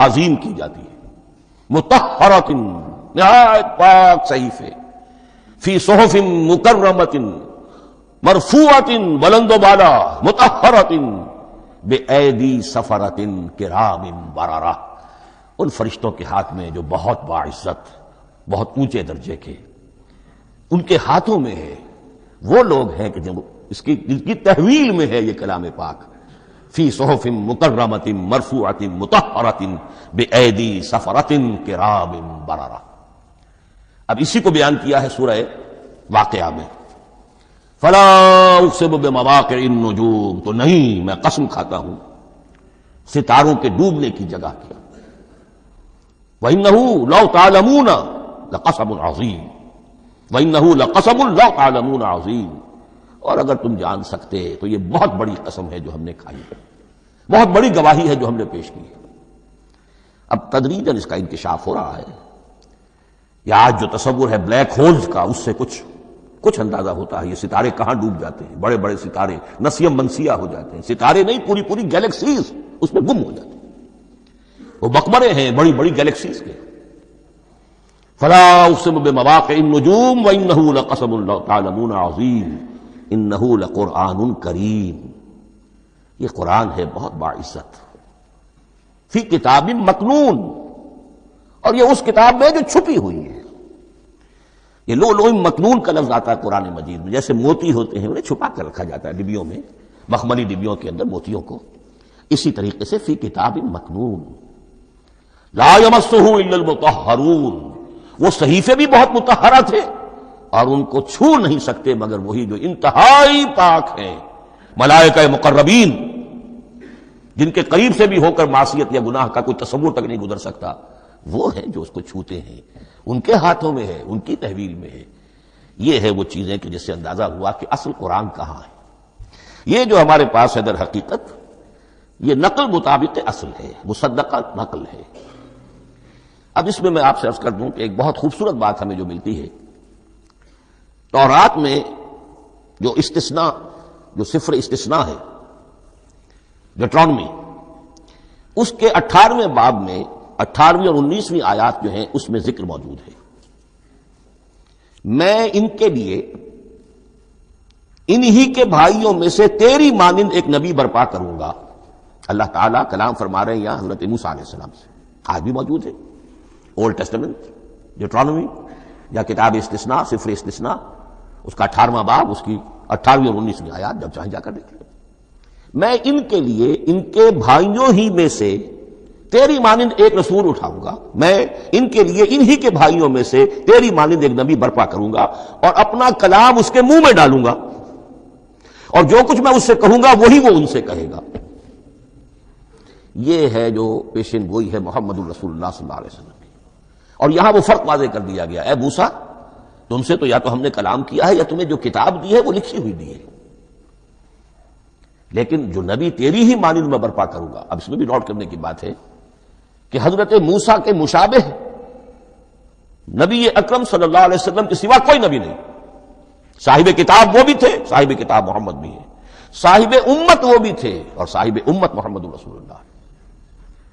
عظیم کی جاتی ہے، مطہرۃ نہایت پاک صحیفے، فی صحف مکرمۃ مرفوعۃ بلند و بالا، مطہرۃ بایدی سفرۃ کرام بررہ، ان فرشتوں کے ہاتھ میں جو بہت باعزت، بہت اونچے درجے کے، ان کے ہاتھوں میں ہے۔ وہ لوگ ہیں کہ جن کی تحویل میں ہے یہ کلام پاک، فی صحف مکرمۃ مرفوعۃ مطہرۃ بایدی سفرۃ کرام بررہ۔ اب اسی کو بیان کیا ہے سورہ واقعہ میں، فلا اقسم بمواقع النجوم، تو نہیں، میں قسم کھاتا ہوں ستاروں کے ڈوبنے کی جگہ کی، وَإِنَّهُ لَوْ تَعْلَمُونَ لَقَسَمٌ عَظِيمٌ، وَإِنَّهُ لَقَسَمٌ لَوْ تَعْلَمُونَ عَظِيمٌ، اور اگر تم جان سکتے تو یہ بہت بڑی قسم ہے جو ہم نے کھائی ہے، بہت بڑی گواہی ہے جو ہم نے پیش کی ہے۔ اب تدریجاً اس کا انکشاف ہو رہا ہے، یا آج جو تصور ہے بلیک ہولز کا، اس سے کچھ اندازہ ہوتا ہے یہ ستارے کہاں ڈوب جاتے ہیں، بڑے بڑے ستارے نسیم منسیہ ہو جاتے ہیں، ستارے نہیں، پوری گیلیکسیز اس میں گم ہو جاتے ہیں، وہ مقبرے ہیں بڑی بڑی گیلیکسیز کے۔ فلا اقسم بمواقع النجوم وانه لقسم لو تعلمون عظیم انه لقرآن کریم، یہ قرآن ہے بہت باعزت، فی کتاب مکنون، اور یہ اس کتاب میں جو چھپی ہوئی ہے۔ یہ لؤلؤ مکنون کا لفظ آتا ہے قرآن مجید میں، جیسے موتی ہوتے ہیں انہیں چھپا کر رکھا جاتا ہے ڈبیوں میں، مخملی ڈبیوں کے اندر موتیوں کو، اسی طریقے سے فی کتاب مکنون، لا یمسہ الا المطہرون، وہ صحیفے بھی بہت مطہرہ تھے اور ان کو چھو نہیں سکتے مگر وہی جو انتہائی پاک ہیں، ملائکہ مقربین، جن کے قریب سے بھی ہو کر معصیت یا گناہ کا کوئی تصور تک نہیں گزر سکتا، وہ ہیں جو اس کو چھوتے ہیں، ان کے ہاتھوں میں ہے، ان کی تحویل میں ہے۔ یہ ہے وہ چیزیں کہ جس سے اندازہ ہوا کہ اصل قرآن کہاں ہے۔ یہ جو ہمارے پاس ہے در حقیقت یہ نقل مطابق اصل ہے، مصدقہ نقل ہے۔ اب اس میں آپ سے عرض کر دوں کہ ایک بہت خوبصورت بات ہمیں جو ملتی ہے، تورات میں جو استثناء، جو صفر استثناء ہے ڈیٹرانومی، اس کے 18ویں باب میں 18ویں اور 19ویں آیات جو ہیں اس میں ذکر موجود ہے، میں ان کے لیے انہی کے بھائیوں میں سے تیری مانند ایک نبی برپا کروں گا۔ اللہ تعالیٰ کلام فرما رہے ہیں یہاں حضرت موسیٰ علیہ السلام سے، آج بھی موجود ہے اولڈ ٹیسٹمنٹ ڈیٹرانومی یا کتاب استثناء، صفر استثناء، اس کا 18واں باب، اس کی 18ویں اور 19ویں آیات، جب چاہیں جا کر دیکھ لیں۔ میں ان کے لیے ان کے بھائیوں ہی میں سے تیری مانند ایک رسول اٹھاؤں گا، میں ان کے لیے انہی کے بھائیوں میں سے تیری مانند ایک نبی برپا کروں گا اور اپنا کلام اس کے منہ میں ڈالوں گا، اور جو کچھ میں اس سے کہوں گا وہی وہ ان سے کہے گا۔ یہ ہے جو پیشن گوئی ہے محمد الرسول اللہ صلی اللہ علیہ وسلم کی۔ اور یہاں وہ فرق واضح کر دیا گیا، اے موسیٰ تم سے تو یا تو ہم نے کلام کیا ہے یا تمہیں جو کتاب دی ہے وہ لکھی ہوئی دی ہے، لیکن جو نبی تیری ہی مانند میں برپا کروں گا۔ اب اس میں بھی نوٹ کرنے کی بات ہے کہ حضرت موسیٰ کے مشابہ نبی اکرم صلی اللہ علیہ وسلم کے سوا کوئی نبی نہیں۔ صاحب کتاب وہ بھی تھے، صاحب کتاب محمد بھی ہے، صاحب امت وہ بھی تھے اور صاحب امت محمد رسول اللہ،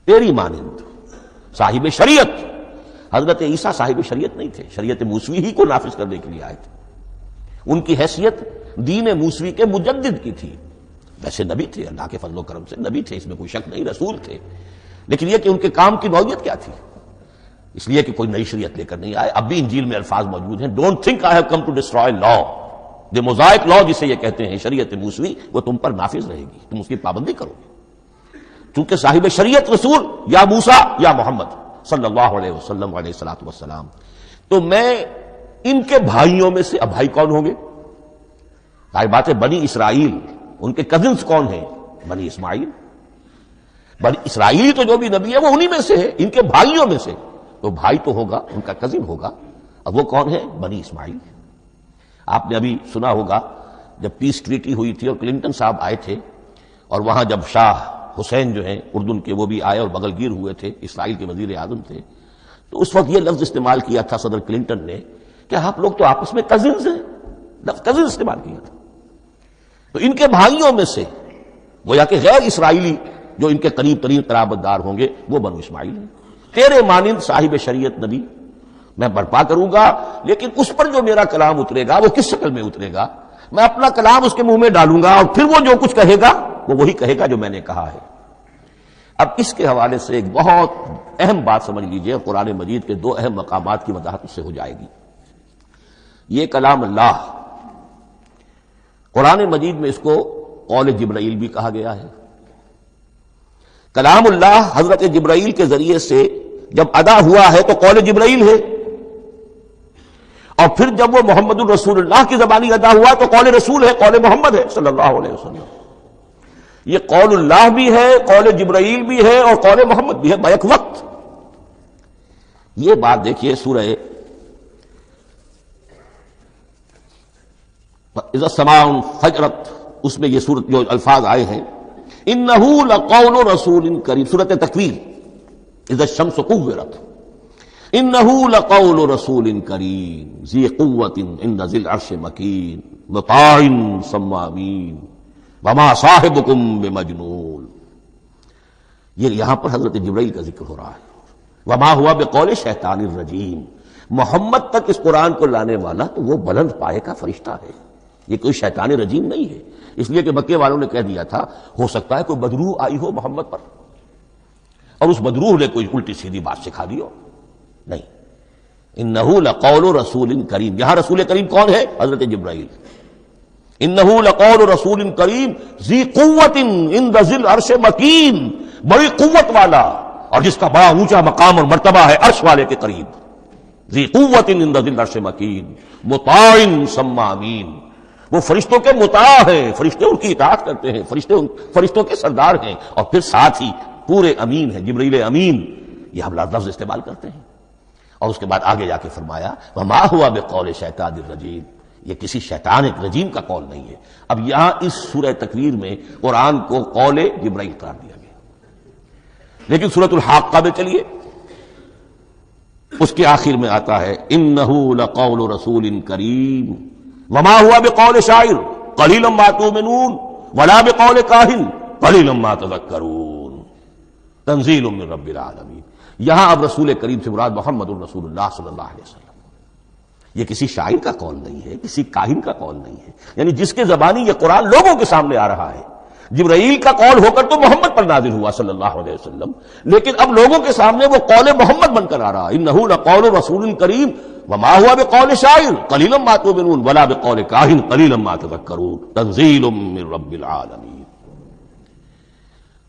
تیری مانند۔ صاحب شریعت، حضرت عیسیٰ صاحب شریعت نہیں تھے، شریعت موسوی ہی کو نافذ کرنے کے لیے آئے تھے، ان کی حیثیت دین موسوی کے مجدد کی تھی۔ ویسے نبی تھے، اللہ کے فضل و کرم سے نبی تھے، اس میں کوئی شک نہیں، رسول تھے، لیکن یہ کہ ان کے کام کی نوعیت کیا تھی، اس لیے کہ کوئی نئی شریعت لے کر نہیں آئے۔ اب بھی انجیل میں الفاظ موجود ہیں، don't think I have come to destroy law, the mosaic law جسے یہ کہتے ہیں، شریعت موسوی، وہ تم پر نافذ رہے گی، تم اس کی پابندی کرو گے، چونکہ صاحب شریعت رسول یا موسیٰ یا محمد صلی اللہ علیہ وسلم علیہ الصلوۃ والسلام۔ تو میں ان کے بھائیوں میں سے، اب بھائی کون ہوں گے؟ ظاہر بات ہے بنی اسرائیل، ان کے کزنز کون ہیں؟ بنی اسماعیل۔ بنی اسرائیل تو جو بھی نبی ہے وہ انہی میں سے ہے، ان کے بھائیوں میں سے، تو بھائی تو ہوگا، ان کا کزن ہوگا، اب وہ کون ہے؟ بنی اسماعیل۔ آپ نے ابھی سنا ہوگا جب پیس ٹریٹی ہوئی تھی اور کلنٹن صاحب آئے تھے، اور وہاں جب شاہ حسین جو ہیں اردن کے وہ بھی آئے اور بغل گیر ہوئے تھے، اسرائیل کے وزیر اعظم تھے، تو اس وقت یہ لفظ استعمال کیا تھا صدر کلنٹن نے کہ آپ لوگ تو آپس میں کزنز ہیں، لفظ کزن استعمال کیا تھا۔ تو ان کے بھائیوں میں سے گویا کہ غیر اسرائیلی جو ان کے قریب ترین قرابت دار ہوں گے وہ بنو اسماعیل ہیں. تیرے مانند صاحب شریعت نبی میں برپا کروں گا، لیکن اس پر جو میرا کلام اترے گا وہ کس شکل میں اترے گا؟ میں اپنا کلام اس کے منہ میں ڈالوں گا اور پھر وہ جو کچھ کہے گا وہ وہی کہے گا جو میں نے کہا ہے. اب اس کے حوالے سے ایک بہت اہم بات سمجھ لیجئے، قرآن مجید کے دو اہم مقامات کی وضاحت اس سے ہو جائے گی. یہ کلام اللہ، قرآن مجید میں اس کو قول جبرائیل بھی کہا گیا ہے. کلام اللہ حضرت جبرائیل کے ذریعے سے جب ادا ہوا ہے تو قول جبرائیل ہے، اور پھر جب وہ محمد الرسول اللہ کی زبانی ادا ہوا تو قول رسول ہے، قول محمد ہے صلی اللہ علیہ وسلم. یہ قول اللہ بھی ہے، قول جبرائیل بھی ہے اور قول محمد بھی ہے بیک وقت. یہ بات دیکھیے سورہ اذا السماء انفجرت، اس میں یہ سورت جو الفاظ آئے ہیں انہ لقول رسول کریم، سورۃ تکویر اذا الشمس کورت، انہ لقول رسول کریم ذی قوت عند ذی العرش مکین مطاع ثم امین وما صاحبکم بمجنون. یہ یہاں پر حضرت جبرائیل کا ذکر ہو رہا ہے. وما ہوا بقول شیطان الرجیم، محمد تک اس قرآن کو لانے والا تو وہ بلند پائے کا فرشتہ ہے، یہ کوئی شیطان رجیم نہیں ہے. اس لیے کہ مکے والوں نے کہہ دیا تھا ہو سکتا ہے کوئی بدروح آئی ہو محمد پر اور اس بدروح نے کوئی الٹی سیدھی بات سکھا دی ہو. نہیں، انہ لقول رسول کریم، یہاں رسول کریم کون ہے؟ حضرت جبرائیل. انہ لقول رسول کریم ذی قوت عند ذی العرش مکین، بڑی قوت والا اور جس کا بڑا اونچا مقام اور مرتبہ ہے عرش والے کے قریب. ذی قوت عند ذی العرش مکین مطاع ثم امین، وہ فرشتوں کے مطاع ہیں، فرشتے ان کی اطاعت کرتے ہیں، فرشتوں کے سردار ہیں، اور پھر ساتھ ہی پورے امین ہیں. جبرائیل امین یہ ہم لفظ استعمال کرتے ہیں. اور اس کے بعد آگے جا کے فرمایا وما ہوا بقول شیطان الرجیم، یہ کسی شیطان ایک رجیم کا قول نہیں ہے. اب یہاں اس سورہ تکویر میں قرآن کو قول جبرائیل قرار دیا گیا. لیکن سورۃ الحاقہ میں چلیے، اس کے آخر میں آتا ہے انہ لقول رسول کریم وما ہوا بقول شاعر قلیلا ما تؤمنون ولا بقول کاہن قلیلا ما تذکرون تنزیل من رب العالمین. یہاں اب رسول کریم سے مراد محمد الرسول اللہ صلی اللہ علیہ وسلم. یہ کسی شاعر کا قول نہیں ہے، کسی کاہن کا قول نہیں ہے، یعنی جس کے زبانی یہ قرآن لوگوں کے سامنے آ رہا ہے. جبرائیل کا قول ہو کر تو محمد پر نازل ہوا صلی اللہ علیہ وسلم، لیکن اب لوگوں کے سامنے وہ قول محمد بن کر آ رہا. انہ لقول رسول کریم وما ہوا بقول شاعر قلیلا ما تؤمنون ولا بقول کاہن قلیلا ما تذکرون تنزیل من رب العالمین.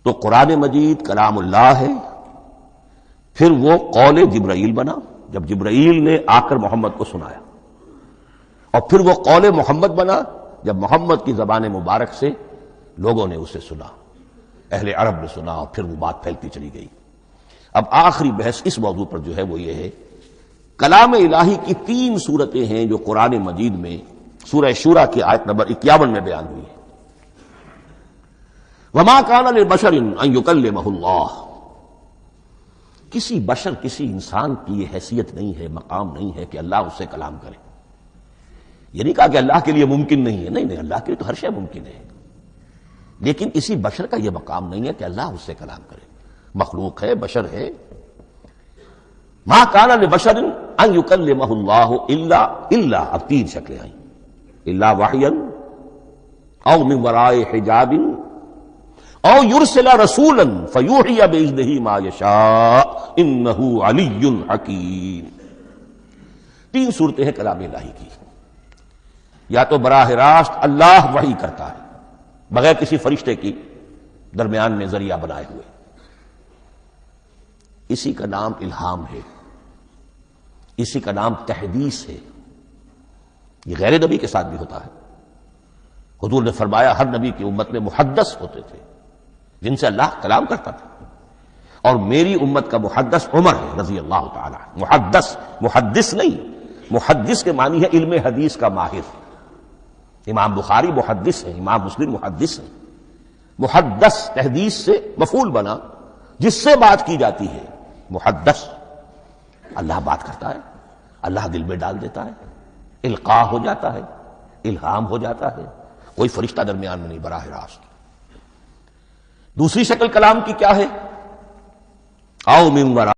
تو قرآن مجید کلام اللہ ہے، پھر وہ قول جبرائیل بنا جب جبرائیل نے آ کر محمد کو سنایا، اور پھر وہ قول محمد بنا جب محمد کی زبان مبارک سے لوگوں نے اسے سنا، اہل عرب نے سنا، اور پھر وہ بات پھیلتی چلی گئی. اب آخری بحث اس موضوع پر جو ہے وہ یہ ہے، کلام الہی کی 3 صورتیں ہیں جو قرآن مجید میں سورہ شورى کی آیت نمبر 51 میں بیان ہوئی ہے. وما کان لبشر ان یکلمہ اللہ، کسی بشر، کسی انسان کی یہ حیثیت نہیں ہے، مقام نہیں ہے کہ اللہ اس سے کلام کرے. یہ نہیں کہا کہ اللہ کے لیے ممکن نہیں ہے، نہیں، اللہ کے لیے تو ہر شے ممکن ہے، لیکن کسی بشر کا یہ مقام نہیں ہے کہ اللہ اس سے کلام کرے. مخلوق ہے، بشر ہے. ما کان لبشر ان یکلمہ اللہ الا اب 3 شکلیں آئیں، الا وحیا او من وراء حجاب او یرسل رسولا فیوحی باذنہ ما یشاء انہ علی حکیم. 3 صورتیں ہیں کلام الہی کی. یا تو براہ راست اللہ وحی کرتا ہے بغیر کسی فرشتے کی درمیان میں ذریعہ بنائے ہوئے، اسی کا نام الہام ہے، اسی کا نام تحدیث ہے. یہ غیر نبی کے ساتھ بھی ہوتا ہے. حضور نے فرمایا ہر نبی کی امت میں محدث ہوتے تھے جن سے اللہ کلام کرتا تھا، اور میری امت کا محدث عمر ہے رضی اللہ تعالی. محدث نہیں، محدث کے معنی ہے علم حدیث کا ماہر. امام بخاری محدث ہیں، امام مسلم محدث ہیں. محدث تحدیث سے مفعول بنا جس سے بات کی جاتی ہے. محدث اللہ بات کرتا ہے، اللہ دل میں ڈال دیتا ہے، القاء ہو جاتا ہے، الہام ہو جاتا ہے، کوئی فرشتہ درمیان میں نہیں، براہ راست. دوسری شکل کلام کی کیا ہے؟ آؤ من ورا